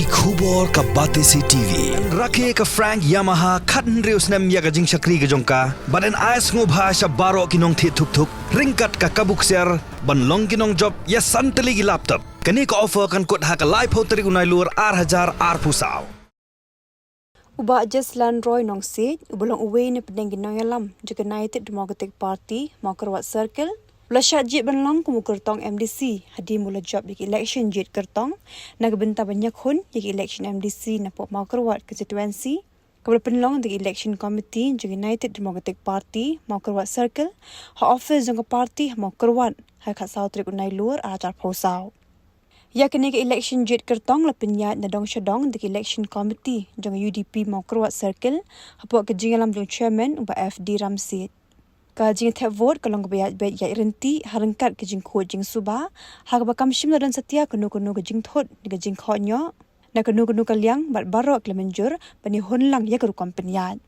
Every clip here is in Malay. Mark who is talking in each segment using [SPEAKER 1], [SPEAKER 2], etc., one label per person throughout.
[SPEAKER 1] ki khubor ka bate si TV rakhe ka Frank Yamaha khatn reus nam ya ga jing chakri ga jongka baden ais ngo bhasha baro kinong thi thuk thuk ringkat ka kabuk ser ban long kinong job ya santali gi laptop kani ka offer kan kot ha ka live hoteri unai lur 8000 pusau
[SPEAKER 2] Uba Jeslanroy nong Jied, ubulong uwi ni pedeng ginoyalam, juga United Democratic Party, Mawkyrwat Circle, Belashat Jied banlong kumu Kyrtong MDC, hadi mula job di Ilekshon Jied Kyrtong, nagbenta banyak hun di Ilekshon MDC napok Mawkyrwat constituency, kabel penlong di Election Committee, juga United Democratic Party, Mawkyrwat Circle, ha office jangka party Mawkyrwat, ha kat sautrik unai luar ajar pausau. Ya kini ke election Jied Kyrtong la penyat na dong syadong di election committee jang UDP Mawkyrwat Circle hapok ke jingalam jong chairman uba FD Ramsid. Ka jing tap vote kalong kebayat bet ya irenti harengkat ke jing khot jing suba ha ka bakam shim dan setia kenu ke jing thot di jing khonyo na kenu kaliang bat barok le menjur bani honlang ya ke rukam penyat.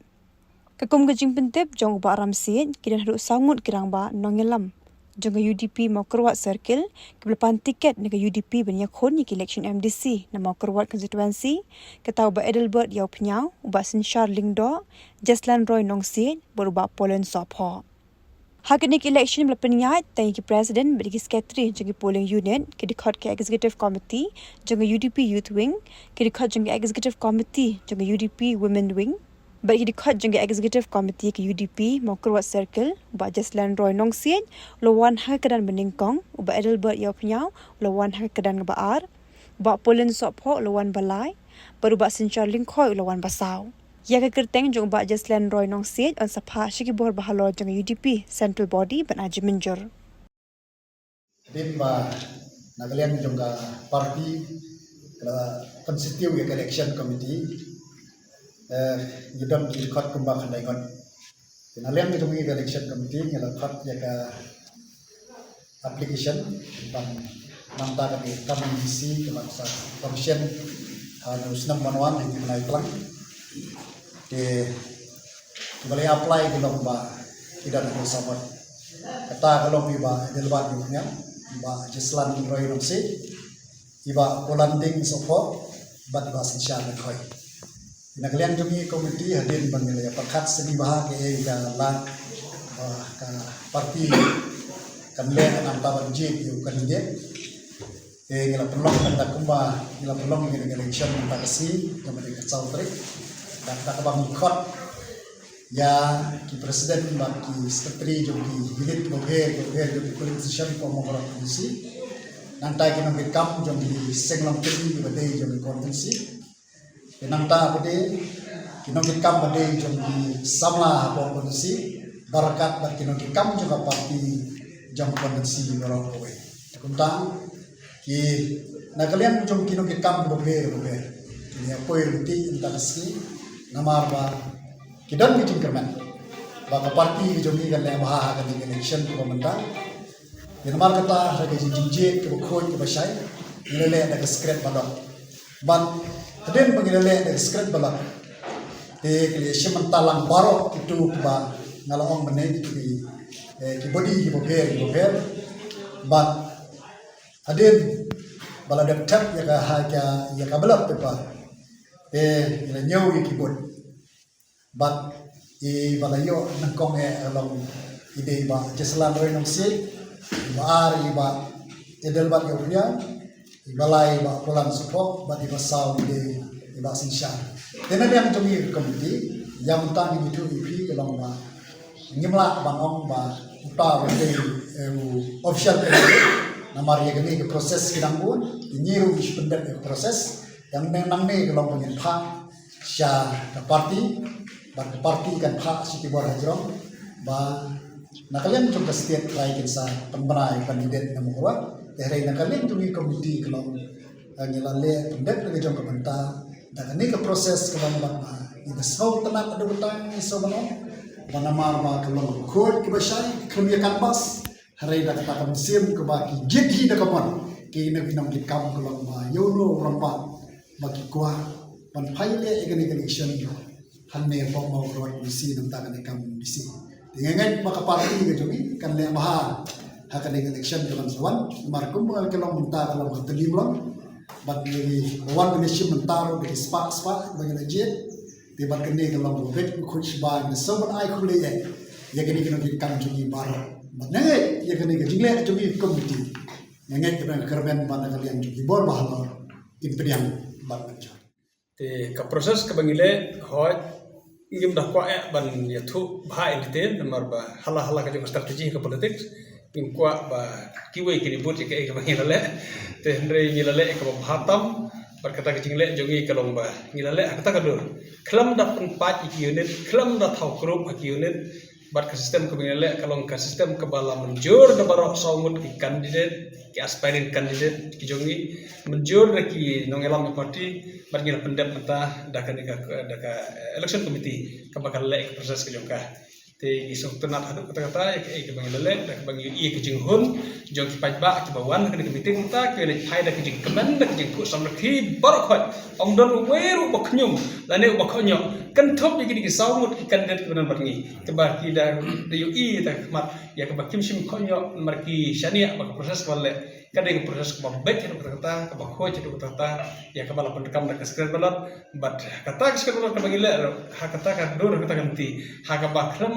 [SPEAKER 2] Kakum ke jing pentep jong uba Ramsid kidan haduk sangut kirang ba nongelam. Jangka UDP Mawkyrwat Circle, kebelapan tiket nega UDP banyak khon ni election MDC na Mawkyrwat constituency, kata uba Edelbert yau penyau, uba Sinshar Lingdo, Jeslanroy nong Jied, beruba Polen Sopho. Hak ni election belapan nyat, tangi ki Presiden bagi Secretary jangki polling unit, kedikot ke Executive Committee, jangka UDP Youth Wing, kedikot jangki Executive Committee, jangka UDP Women Wing, bagi dikot jangka Executive Committee ke UDP Mawkyrwat Circle uba Jeslanroy nong Jied lawan hak kedan beningkong uba Edelbert yau penyau lawan hak kedan ngebaar uba Polen Sopho lawan balai baru uba Sinshar Lingkhoy lawan basau ya ke Kyrtong jang uba Jeslanroy nong Jied on sapha shiki bor bahalo jangka UDP central body ban aji menjur
[SPEAKER 3] din ba nagalian jangka party kala constitute ke election committee yudam di khot kumba khandai kon nalian ke jumi election committee ngela khot ya ka application ban namta ka MDC ke maksa commission harus namban di mulai pelang de boleh apply di lomba tidak ada sahabat kata kalau biba delbat dunia ba Jeslanroy nong Jied iba Polanding Sopho bat ba Sinshar Lingkhoy Nagalian jumi komiti hadir bangilaya perkat segi bahag ka lang ka parti kanle kan taban Jied yu kandidat ngila pelong kan kumba ngila pelong ngila election ta kasi kamari ka sautrik dan ta kabang khot ya ki presiden ba ki secretary jumi hilit goher jumi politician ko mo komisi nantai kinang kam jumi senglong tinggi badai jumi konvensi Kenang ta bade kinong kam bade jong di samla po kondisi barakat bat kinong kam juga parti jong kondisi lorong kowe kunta ki nagalian jong kinong kam bobe ni apoy ruti intasi namar ba kidan bikin kerman ba parti jong ni kan le baha kan election ko manda namar kata ra ke Jied ke khoi ke basai lele da skret balok ban Hadin pangilale ng script bala. Siya mantalang barok itu ba ngalawang manay di body hiboper. But hadin bala daptap ya kabalap pa. Ila nyaw ikibod. But bala yo nangkong along ide ba Jeslanroy nong Jied iba iba Edelbat yaunya Balai ba Polen Sopho ba di basau di ba Sinshar. Tena yang jumi komiti yang tang ni tu ipi kelong ba ngimla bangong ba uta ba official namar ye gani ke proses kidang bun nyiru is pendet ke proses yang nang ne kelong pengen pha sya ke parti kan pha siti bor hajrong ba nakalian jong state try kinsa pembenai kandidat na Mawkyrwat Terai nakalian tumi komiti kalau ngilale pendet lagi jong kebenta dan ini ke proses kalau ba ida sau tenat ada betang iso bano manamar ma kalau khot ke basai kemia kanbas harai da kata musim ke baki Jied da kapan ki na binang dikam kalau ba yono rampa bagi kuah pan paile egani election hanne po Mawkyrwat misi nam ta kan kam misi dengan maka parti ke jumi kan le maha hakan election jalan sawan markum kalau minta kalau telim lang bat ni wan ni shim mentar di spa bagi na Jied di bat kene kalau bet khut ba ni sobat ai khule ya kene kene di kan jungi bar bat ne ya kene ke jingle jungi komiti ngai ke kerben ban kalian jungi bor bahal imperial bat kerja
[SPEAKER 4] te ka proses ka bangile hoy ingim dah kwa ban yathu bha elite namar ba hala ka jong strategi ka politics im kwa ba kiwe kini bot ke ka bangile te ndre ngilale ka bhatam berkata kecinglet jongi kalong ba ngilale kata kadur klam da penpat iki unit klam da thau group iki unit bat ka sistem ka bangile kalong ka sistem ka bala menjur da barok saumut ki candidate ki aspiring candidate ki jongi menjur ki nongelam parti bat ngila pendap mata da ka election committee ka bakal lek proses ka jongka te isok tenat hadu kata-kata ke bangile da ka bangi i ke jinghun jong ki pajba ki bawan ka meeting mata ke le phai da ki jing kemen da ki jing ku sam rakhi barok khoi ong don weru baknyum la ne bakhonyo kan thop ki saumut ki kandidat kebenan barngi ke ba ki da yu i ta mat ya ke bakim sim khonyo marki shania ba proses wale kadang proses ke baik itu kata ke bakhoi itu kata ya ke bala pendekam da skrin balot bat kata skrin balot ke bangile ha kata ka dur kata ganti ha ka bakram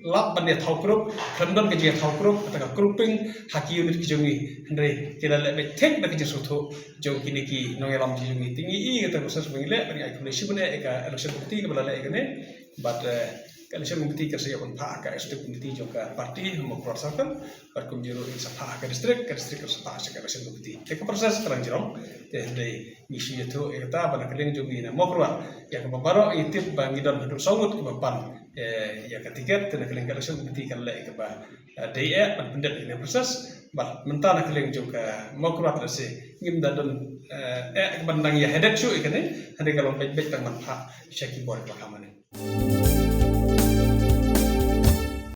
[SPEAKER 4] lap ban dia thau group khandon ke je thau group kata ka grouping haki unit ki jongi ndre kila le be tek da ki sotho jong kini ki nongelam ki jongi tingi i kata proses bangile bani ai kulesi bane ka election committee ke bala le kene but election committee ka saya pun pa ka executive committee jong ka parti Mawkyrwat circle par kum jero in sapha ka district ka sapha ka election committee te ka proses karang jirong te ndre misi itu eta bana keling jongi na Mawkyrwat ya ka baro itip bangidon hidup songut ke bapan ya ketiga tena keling election committee kan le ke ba DE pan pendet ini proses bah mentana keling juga Mawkyrwat rase ngim dadon ke bandang ya hedak su ikane hade kalau baik-baik tang manfaat syaki bor pakamane